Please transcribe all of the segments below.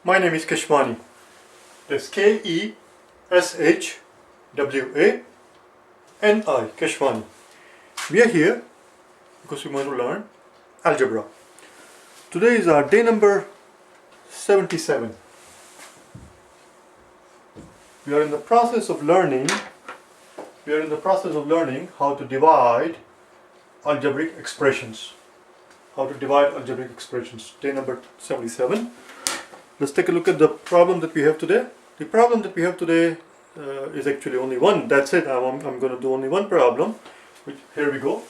My name is Keshwani. That's Keshwani, Keshwani. We are here because we want to learn algebra. Today is our day number 77. We are in the process of learning how to divide algebraic expressions. Day number 77. Let's take a look at the problem that we have today. The problem that we have today is actually only one. That's it. I'm going to do only one problem. Here we go.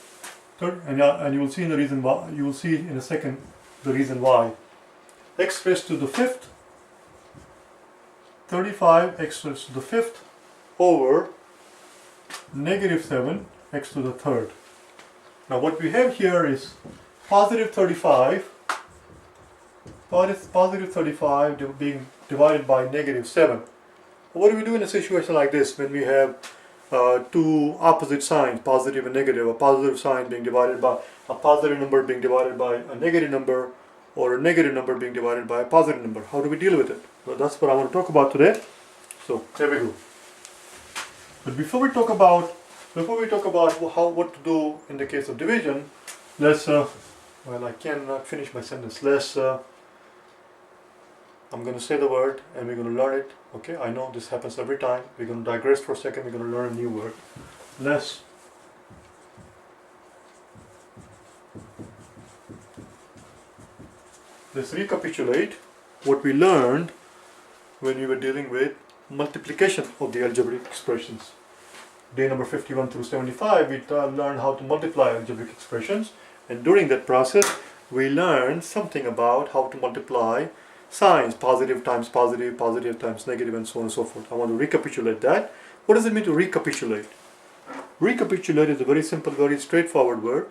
And you will see in the reason why. You will see in a second the reason why. X raised to the fifth, 35 x raised to the fifth over negative 7 x to the third. Now what we have here is positive 35 being divided by negative 7. What do we do in a situation like this when we have two opposite signs, positive and negative, a positive sign being divided by a positive number being divided by a negative number, or a negative number being divided by a positive number? How do we deal with it? Well, that's what I want to talk about today. So there we go. But before we talk about what to do in the case of division, let's well, I cannot finish my sentence. I'm going to say the word and we're going to learn it. Okay, I know this happens every time. We're going to digress for a second. We're going to learn a new word. Let's recapitulate what we learned when we were dealing with multiplication of the algebraic expressions. Day number 51 through 75, we learned how to multiply algebraic expressions, and during that process we learned something about how to multiply signs, positive times positive, positive times negative, and so on and so forth. I want to recapitulate that. What does it mean to recapitulate? Recapitulate is a very simple, very straightforward word.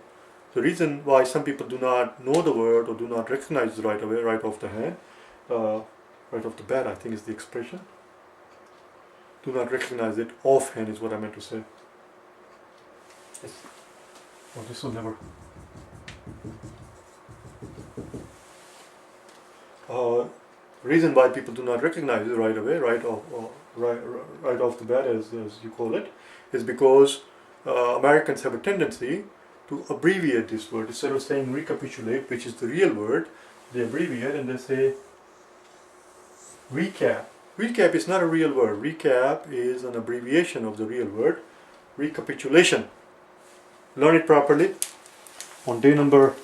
The reason why some people do not know the word or do not recognize it right away, right off the bat, I think is the expression. Do not recognize it offhand is what I meant to say. Yes. Oh, this will never. Reason why people do not recognize it right away, right off the bat, as you call it, is because Americans have a tendency to abbreviate this word. Instead of saying recapitulate, which is the real word, they abbreviate and they say recap. Recap is not a real word. Recap is an abbreviation of the real word, recapitulation. Learn it properly on day number,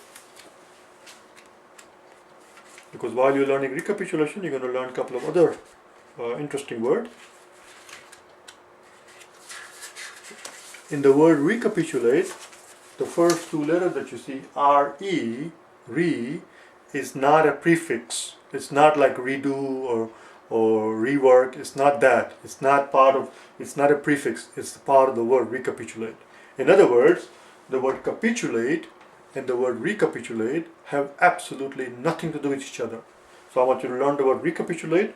because while you're learning recapitulation, you're going to learn a couple of other interesting words. In the word recapitulate, the first two letters that you see, R-E, re, is not a prefix. It's not like redo or rework. It's not that. It's not a prefix. It's part of the word recapitulate. In other words, the word capitulate and the word recapitulate have absolutely nothing to do with each other. So I want you to learn the word recapitulate,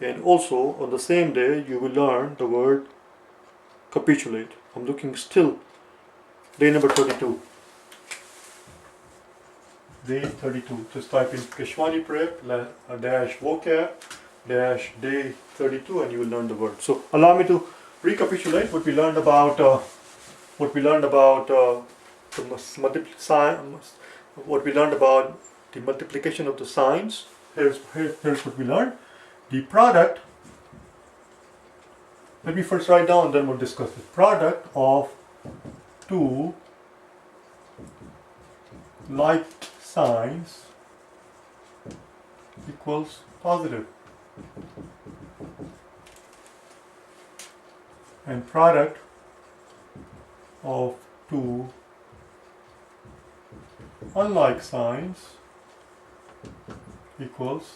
and also on the same day you will learn the word capitulate. I'm looking still. Day number 32. Day 32. Just type in KeshwaniPrep.com5 -vocab day 32 and you will learn the word. So allow me to recapitulate what we learned about the multiplication of the signs. Here's what we learned. The product. Let me first write down, then we'll discuss it. Product of two like signs equals positive, and product of two unlike signs equals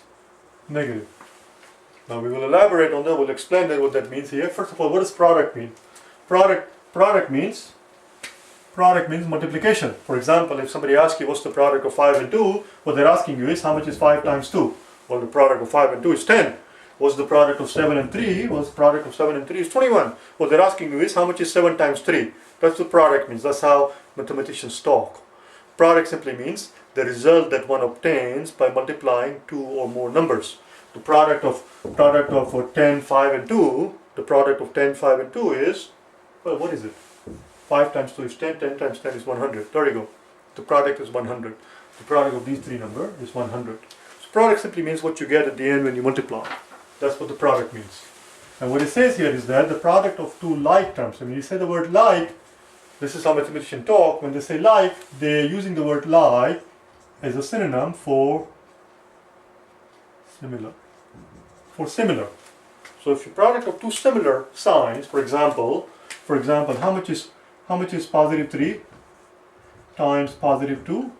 negative. Now we will elaborate on that. We'll explain that what that means here. First of all, what does product mean? Product means multiplication. For example, if somebody asks you what's the product of 5 and 2, what they're asking you is how much is 5 times 2? Well, the product of 5 and 2 is 10. What's the product of 7 and 3? Well, the product of 7 and 3 is 21. What they're asking you is how much is 7 times 3? That's what product means. That's how mathematicians talk. Product simply means the result that one obtains by multiplying two or more numbers. The product of 10, 5 and 2, the product of 10, 5 and 2 is, well, what is it? 5 times 2 is 10, 10 times 10 is 100. There you go. The product is 100. The product of these three numbers is 100. So product simply means what you get at the end when you multiply. That's what the product means. And what it says here is that the product of two like terms, and when you say the word like, this is how mathematicians talk. When they say like, they're using the word like as a synonym for similar. So if your product of two similar signs, for example, how much is positive 3 times positive 2?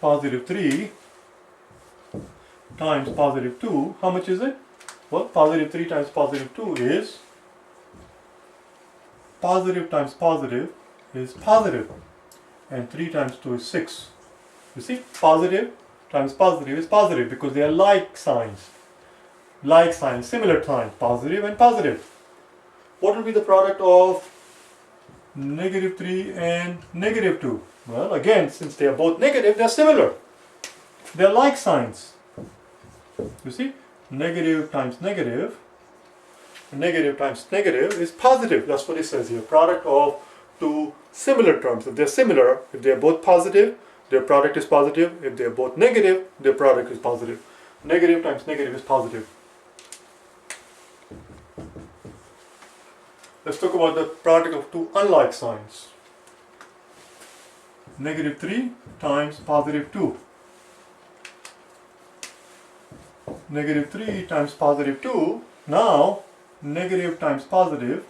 Positive 3 times positive 2, how much is it? Well, positive 3 times positive 2 is positive times positive is positive, and 3 times 2 is 6. You see, positive times positive is positive because they are like signs. Like signs, similar signs, positive and positive. What will be the product of negative 3 and negative 2? Well, again, since they are both negative, they are similar. They are like signs. You see, negative times negative times negative is positive. That's what it says here. Product of two similar terms. If they're similar, if they're both positive, their product is positive. If they're both negative, their product is positive. Negative times negative is positive. Let's talk about the product of two unlike signs. Negative 3 times positive 2. Negative 3 times positive 2. Now, negative times positive,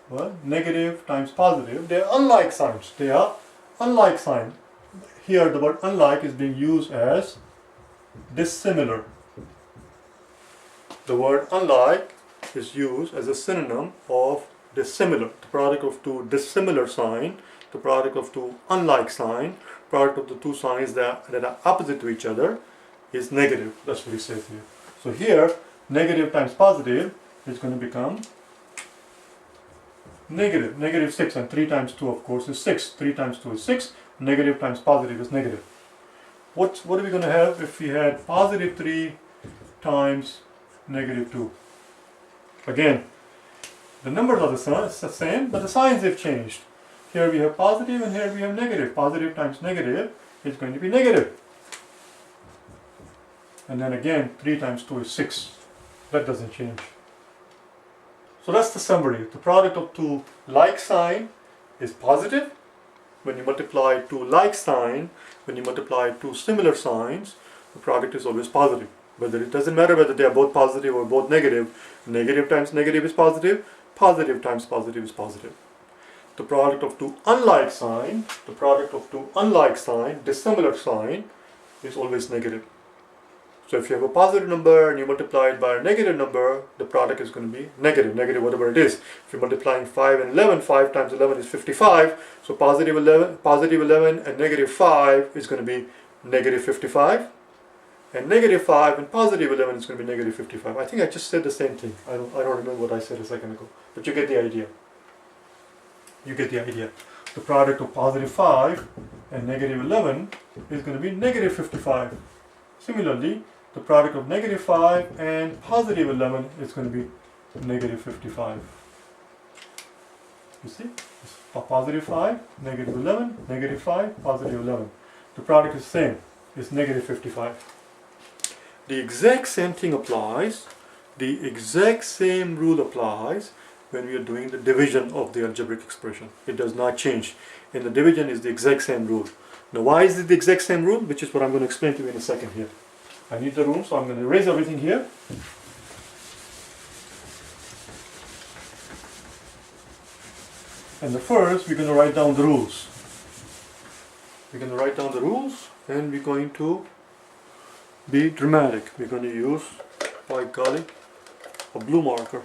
well, negative times positive, they are unlike signs. They are unlike signs. Here the word unlike is being used as dissimilar. The word unlike is used as a synonym of dissimilar. The product of two dissimilar signs, the product of two unlike signs, product of the two signs that are opposite to each other is negative. That's what he says here. So here, negative times positive is going to become negative. Negative 6, and 3 times 2 of course is 6. 3 times 2 is 6. Negative times positive is negative. What are we going to have if we had positive 3 times negative 2? Again, the numbers are the same, but the signs have changed. Here we have positive and here we have negative. Positive times negative is going to be negative. And then again, 3 times 2 is 6. That doesn't change. So that's the summary. The product of two like sign is positive. When you multiply two like sign, when you multiply two similar signs, the product is always positive. It doesn't matter whether they are both positive or both negative. Negative times negative is positive. Positive times positive is positive. The product of two unlike sign, dissimilar sign, is always negative. So if you have a positive number and you multiply it by a negative number, the product is going to be negative whatever it is. If you're multiplying 5 and 11, 5 times 11 is 55. So positive 11 and negative 5 is going to be negative 55. And negative 5 and positive 11 is going to be negative 55. I think I just said the same thing. I don't remember what I said a second ago. But you get the idea. The product of positive 5 and negative 11 is going to be negative 55. Similarly, the product of negative 5 and positive 11 is going to be negative 55. You see? It's positive 5, negative 11, negative 5, positive 11. The product is the same. It's negative 55. The exact same thing applies. The exact same rule applies when we are doing the division of the algebraic expression. It does not change. And the division is the exact same rule. Now why is it the exact same rule? Which is what I'm going to explain to you in a second here. I need the room, so I'm going to erase everything here. And first, we're going to write down the rules. And we're going to be dramatic. We're going to use, by golly, a blue marker.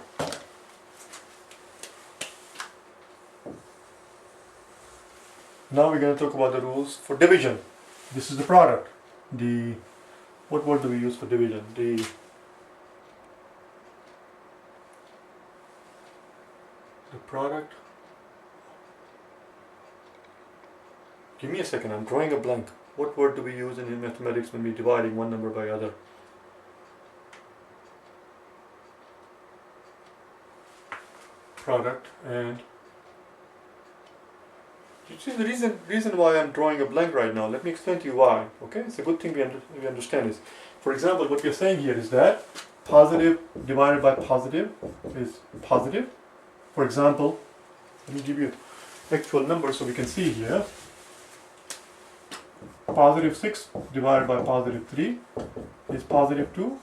Now we're going to talk about the rules for division. This is the product. What word do we use for division? The product. Give me a second, I'm drawing a blank. What word do we use in mathematics when we're dividing one number by other? product, and you see the reason why I'm drawing a blank right now. Let me explain to you why. Okay, it's a good thing we understand this. For example, what we're saying here is that positive divided by positive is positive. For example, let me give you actual numbers so we can see here. Positive 6 divided by positive 3 is positive 2,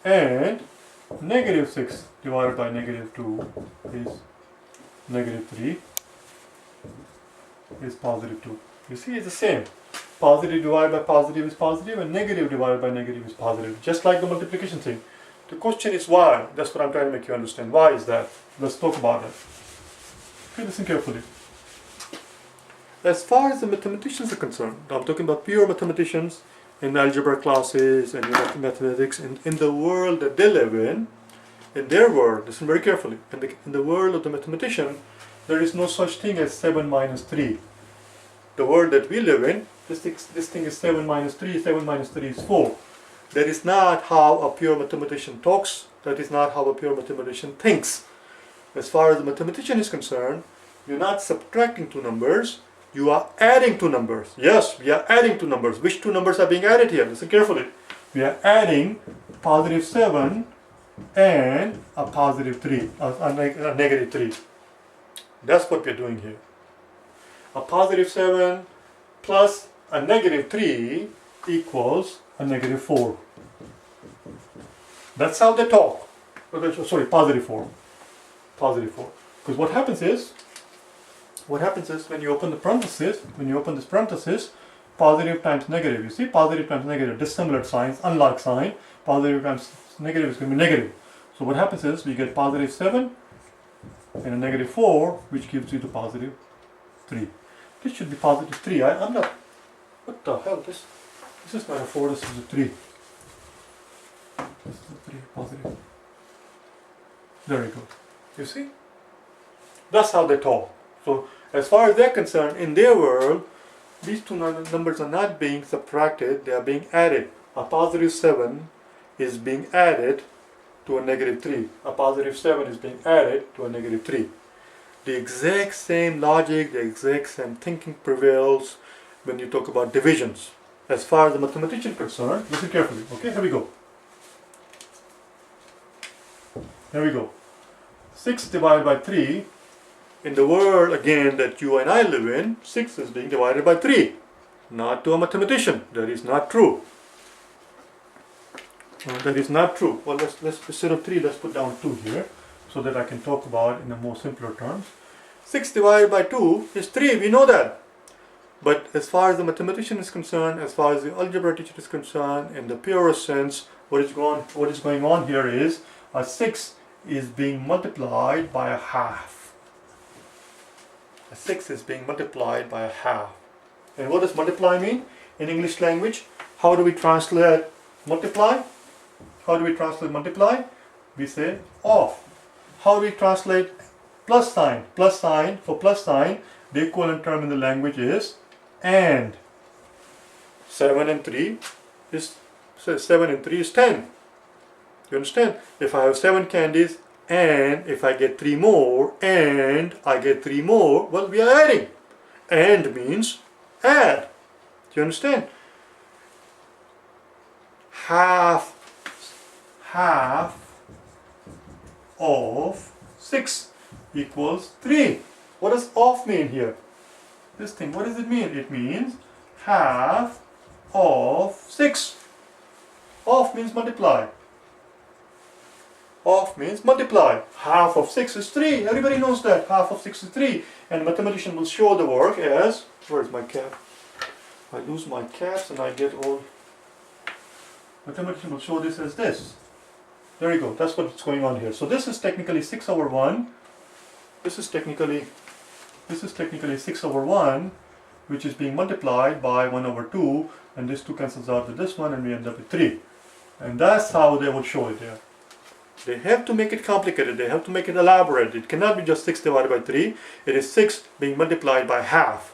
and negative 6 divided by negative 2 is negative 3 is positive 2. You see, it's the same. Positive divided by positive is positive, and negative divided by negative is positive. Just like the multiplication thing. The question is why. That's what I'm trying to make you understand. Why is that? Let's talk about it. Okay, listen carefully. As far as the mathematicians are concerned, I'm talking about pure mathematicians in algebra classes and mathematics, in the world that they live in their world, listen very carefully, in the world of the mathematician, there is no such thing as 7 minus 3. The world that we live in, this thing is 7 minus 3, 7 minus 3 is 4. That is not how a pure mathematician talks, that is not how a pure mathematician thinks. As far as the mathematician is concerned, you're not subtracting two numbers, you are adding two numbers. Yes, we are adding two numbers. Which two numbers are being added here? Listen carefully. We are adding positive 7 and a positive 3, a negative 3. That's what we're doing here. A positive 7 plus a negative 3 equals a negative 4. That's how they talk. Sorry, positive 4. Positive 4. Because what happens is when you open the parenthesis, this parenthesis, positive times negative. You see, positive times negative, dissimilar signs, unlike sign. Positive times negative is going to be negative. So what happens is we get positive 7 and a negative 4, which gives you the positive 3. This should be positive 3. I'm not. What the hell? This is not a 4. This is a 3. This is a 3. Positive. There we go. You see? That's how they talk. So as far as they're concerned, in their world, these two numbers are not being subtracted, they are being added. A positive 7 is being added to a negative 3. A positive 7 is being added to a negative 3. The exact same logic, the exact same thinking prevails when you talk about divisions. As far as the mathematician is concerned, listen carefully. Okay, here we go. Here we go. 6 divided by 3. In the world, again, that you and I live in, 6 is being divided by 3. Not to a mathematician. That is not true. That is not true. Well, let's instead of 3, let's put down 2 here, so that I can talk about it in a more simpler terms. 6 divided by 2 is 3. We know that. But as far as the mathematician is concerned, as far as the algebra teacher is concerned, in the purest sense, what is going on here is a 6 is being multiplied by a half. A 6 is being multiplied by a half. And what does multiply mean in English language? How do we translate multiply? How do we translate multiply? We say off. How do we translate plus sign? Plus sign, for plus sign, the equivalent term in the language is and. 7 and 3 is 10. You understand? If I have 7 candies and if I get 3 more and I get 3 more, well, we are adding. And means add. Do you understand? Half of 6 equals 3. What does off mean here? This thing, what does it mean? It means half of 6. Off means multiply. Off means multiply. Half of 6 is 3. Everybody knows that. Half of 6 is 3. And mathematician will show the work as, where's my cap? I lose my caps and I get all. Mathematician will show this as this. There you go. That's what's going on here. So this is technically 6 over 1. This is technically 6 over 1, which is being multiplied by 1 over 2, and this 2 cancels out with this one, and we end up with 3. And that's how they would show it here. They have to make it complicated, they have to make it elaborate. It cannot be just 6 divided by 3, it is 6 being multiplied by half.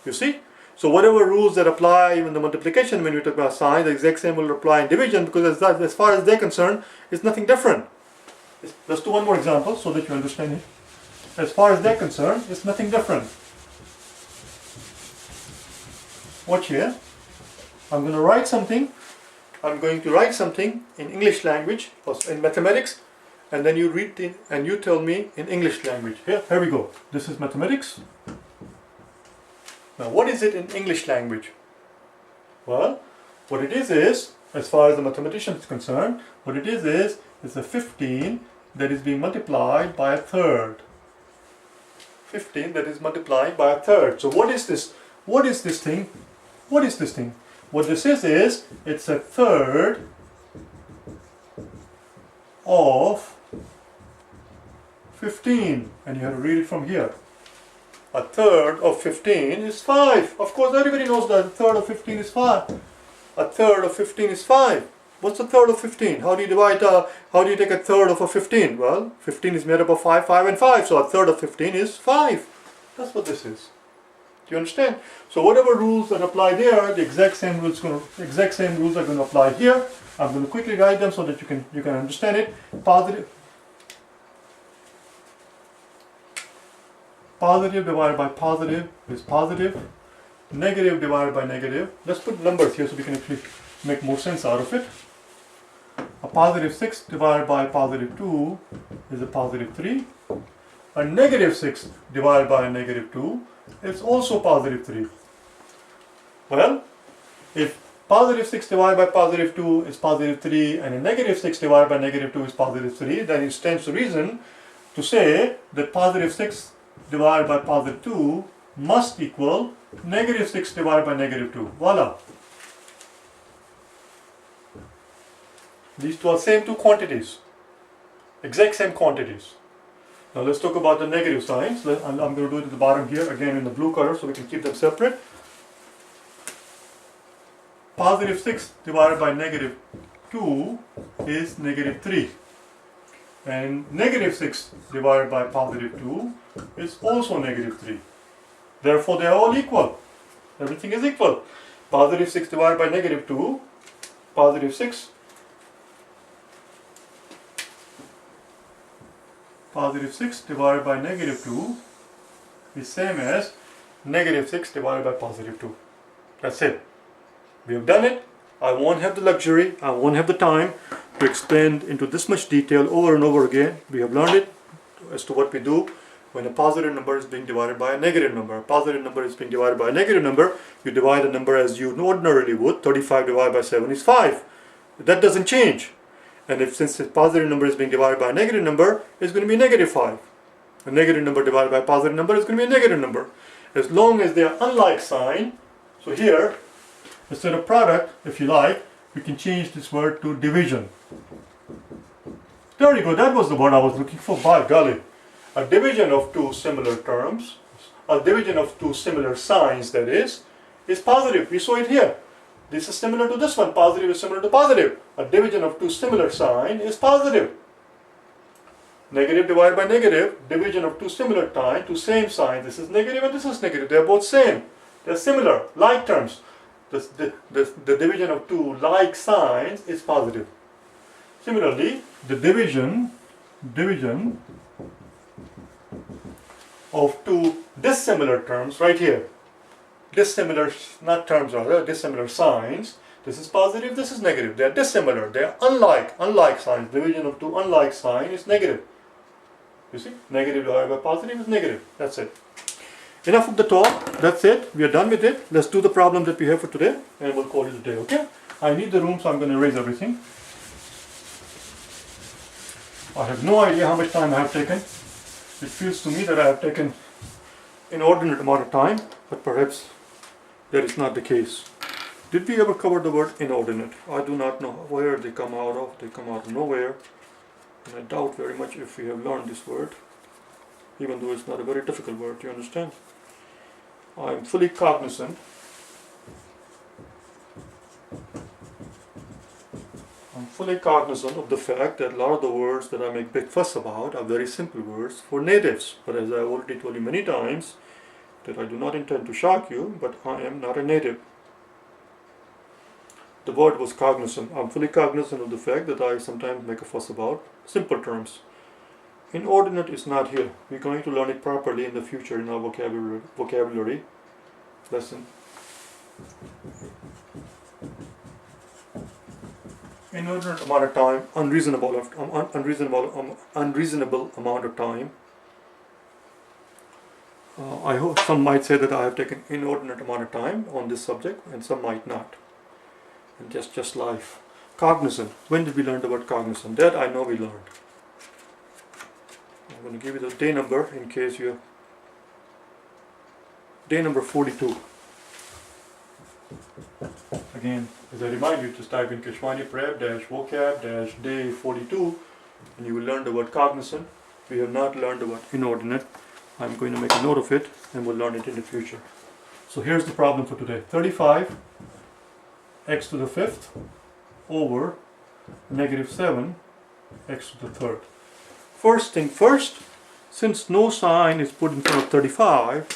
You see? So whatever rules that apply in the multiplication when we talk about sign, the exact same will apply in division, because as far as they're concerned, it's nothing different. Let's do one more example so that you understand it. as far as they're concerned, it's nothing different. Watch here. I'm going to write something. I'm going to write something in English language or in mathematics, and then you read it and you tell me in English language. Here we go. This is mathematics. Now, what is it in English language? Well, what it is, as far as the mathematician is concerned, what it is it's a 15 that is being multiplied by a third. 15 that is multiplied by a third. So what is this? What is this thing? What is this thing? What this is it's a third of 15. And you have to read it from here. A third of 15 is 5. Of course, everybody knows that a third of 15 is 5. A third of 15 is 5. What's a third of 15? How do you divide, how do you take a third of a 15? Well, 15 is made up of 5, 5 and 5. So a third of 15 is 5. That's what this is. Do you understand? So whatever rules that apply there, the exact same rules are going to apply here. I'm going to quickly write them so that you can understand it. Positive divided by positive is positive. Negative divided by negative. Let's put numbers here so we can actually make more sense out of it. A positive 6 divided by positive 2 is a positive 3. A negative 6 divided by a negative 2 is also positive 3. Well, if positive 6 divided by positive 2 is positive 3 and a negative 6 divided by negative 2 is positive 3, then it stands to reason to say that positive 6 divided by positive 2 must equal negative 6 divided by negative 2. Voila. These two are same two quantities. Exact same quantities. Now let's talk about the negative signs. I'm going to do it at the bottom here again in the blue color so we can keep them separate. Positive 6 divided by negative 2 is negative 3. And negative 6 divided by positive 2 is also negative 3. Therefore, they are all equal. Everything is equal. Positive 6 divided by negative 2, positive 6. Positive 6 divided by negative 2 is same as negative 6 divided by positive 2. That's it. We have done it. I won't have the luxury, I won't have the time to explain into this much detail over and over again. We have learned it as to what we do when a positive number is being divided by a negative number. A positive number is being divided by a negative number. You divide a number as you ordinarily would. 35 divided by 7 is 5. That doesn't change. And since a positive number is being divided by a negative number, it's going to be negative 5. A negative number divided by a positive number is going to be a negative number. As long as they are unlike sign, so here, instead of product, if you like, we can change this word to division. There you go, that was the word I was looking for, by golly. A division of two similar terms, a division of two similar signs, that is positive. We saw it here. This is similar to this one. Positive is similar to positive. A division of two similar signs is positive. Negative divided by negative, division of two similar signs, two same signs. This is negative and this is negative. They are both same. They are similar, like terms. The division of two like signs is positive. Similarly, the division of two dissimilar terms right here. Dissimilar, not terms rather, dissimilar signs. This is positive, this is negative. They are dissimilar, they are unlike signs. Division of two unlike signs is negative. You see, negative divided by positive is negative. That's it. Enough of the talk, that's it. We are done with it. Let's do the problem that we have for today and we'll call it a day, okay? I need the room, so I'm going to erase everything. I have no idea how much time I have taken. It feels to me that I have taken inordinate amount of time, but perhaps that is not the case. Did we ever cover the word inordinate? I do not know where they come out of. They come out of nowhere. And I doubt very much if we have learned this word, even though it's not a very difficult word, you understand? I am fully cognizant of the fact that a lot of the words that I make big fuss about are very simple words for natives. But as I already told you many times, that I do not intend to shock you, but I am not a native. The word was cognizant. I'm fully cognizant of the fact that I sometimes make a fuss about simple terms. Inordinate is not here. We're going to learn it properly in the future in our vocabulary lesson. Inordinate amount of time, unreasonable amount of time. I hope some might say that I have taken inordinate amount of time on this subject, and some might not. And just life. Cognizant. When did we learn the word cognizant? That I know we learned. I'm going to give you the day number in case you have. Day number 42. Again, as I remind you, just type in KeshwaniPrep-vocab-day 42 and you will learn the word cognizant. We have not learned the word inordinate. I'm going to make a note of it and we'll learn it in the future. So here's the problem for today. 35 x to the 5th over negative 7 x to the 3rd. First thing first, since no sign is put in front of 35,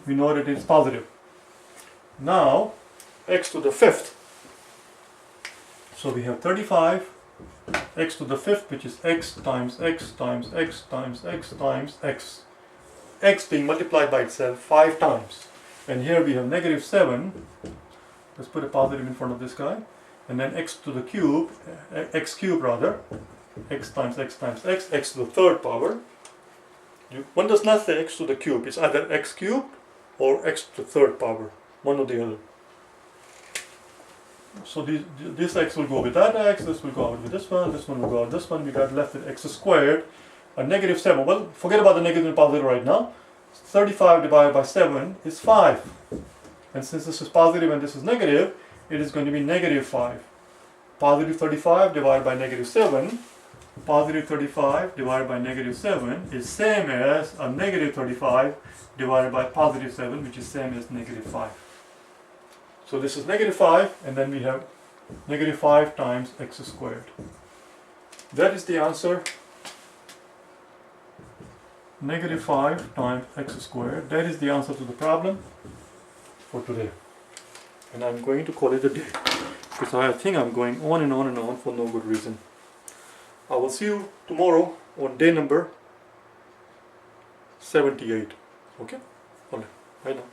we know that it's positive. Now, x to the 5th. So we have 35 x to the 5th, which is x times x times x times x times x. X being multiplied by itself 5 times. And here we have negative 7. Let's put a positive in front of this guy. And then x to the cube, x cubed rather. X times x times x, x to the 3rd power. One does not say x to the cube. It's either x cubed or x to the 3rd power. One or the other. So this x will go with that x, this will go out with this one will go out with this one. We got left with x squared, a negative 7. Well, forget about the negative and positive right now. 35 divided by 7 is 5. And since this is positive and this is negative, it is going to be negative 5. Positive 35 divided by negative 7. Positive 35 divided by negative 7 is same as a negative 35 divided by positive 7, which is same as negative 5. So this is negative 5, and then we have negative 5 times x squared. That is the answer. Negative 5 times x squared. That is the answer to the problem for today. And I'm going to call it a day, because I think I'm going on and on and on for no good reason. I will see you tomorrow on day number 78. Okay? All right. Bye now.